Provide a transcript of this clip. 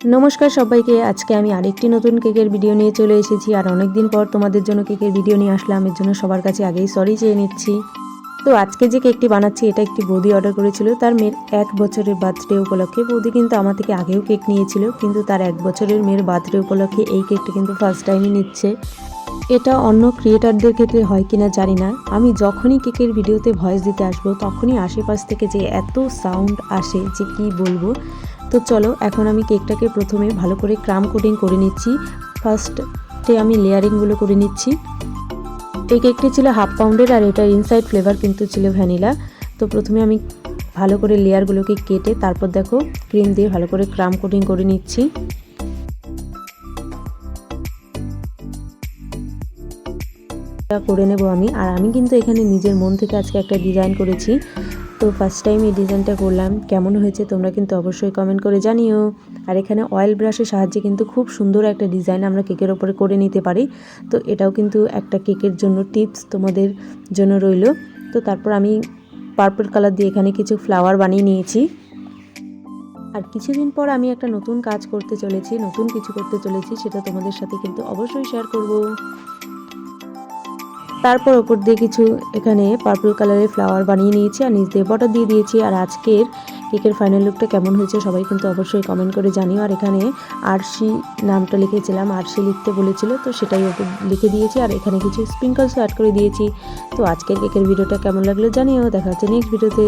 নমস্কার সবাইকে। আজকে আমি আরেকটি নতুন কেকের ভিডিও নিয়ে চলে এসেছি। আর অনেক দিন পর তোমাদের জন্য কেকের ভিডিও নিয়ে আসলাম। এর জন্য সবার কাছে আগেই সরি চেয়ে নিচ্ছি। তো আজকে যে কেকটি বানাচ্ছি এটা একটি বৌদি অর্ডার করেছিল তার মেয়ের 1 বছরের বার্থডে উপলক্ষে। বৌদি কিন্তু আমার থেকে আগেও কেক নিয়েছিল, কিন্তু তার 1 বছরের মেয়ের বার্থডে উপলক্ষে এই কেকটা কিন্তু ফার্স্ট টাইমই নিচ্ছে। এটা অন্য ক্রিয়েটারদের ক্ষেত্রে হয় কিনা জানি না। আমি যখনই কেকের ভিডিওতে ভয়েস দিতে আসবো তখনই আশেপাশ থেকে যে এত সাউন্ড আসে যে কি বলবো। তো চলো এখন আমি কেকটাকে প্রথমে ভালো করে ক্রাম কোটিং করে নিচ্ছি। ফার্স্টে আমি লেয়ারিংগুলো করে নিচ্ছি। এই কেকটি ছিল 1/2 পাউন্ডের আর এটার ইনসাইড ফ্লেভার কিন্তু ছিল ভ্যানিলা। তো প্রথমে আমি ভালো করে লেয়ারগুলোকে কেটে তারপর দেখো ক্রিম দিয়ে ভালো করে ক্রাম কোটিং করে নিচ্ছি। করে নেব আমি। আর আমি কিন্তু এখানে নিজের মন থেকে আজকে একটা ডিজাইন করেছি। তো ফার্স্ট টাইম এই ডিজাইনটা করলাম, কেমন হয়েছে তোমরা কিন্তু অবশ্যই কমেন্ট করে জানিও। আর এখানে অয়েল ব্রাশের সাহায্যে কিন্তু খুব সুন্দর একটা ডিজাইন আমরা কেকের ওপরে করে নিতে পারি। তো এটাও কিন্তু একটা কেকের জন্য টিপস তোমাদের জন্য রইল। তো তারপর আমি পার্পল কালার দিয়ে এখানে কিছু ফ্লাওয়ার বানিয়ে নিয়েছি। আর কিছুদিন পর আমি একটা নতুন কাজ করতে চলেছি, নতুন কিছু করতে চলেছি, সেটা তোমাদের সাথে কিন্তু অবশ্যই শেয়ার করব। তারপর ওপর দিয়ে কিছু এখানে পার্পল কালারের ফ্লাওয়ার বানিয়ে নিয়েছি আর নিচ দিয়ে বর্ডার দিয়ে দিয়েছি। আর আজকের কেকের ফাইনাল লুকটা কেমন হয়েছে সবাই কিন্তু অবশ্যই কমেন্ট করে জানিও। আর এখানে আরশি নামটা লিখেছিলাম, আরশি লিখতে বলেছিল তো সেটাই ওপর লিখে দিয়েছি। আর এখানে কিছু স্প্রিঙ্কলসও অ্যাড করে দিয়েছি। তো আজকের কেকের ভিডিওটা কেমন লাগলো জানিও। দেখা হচ্ছে নেক্সট ভিডিওতে।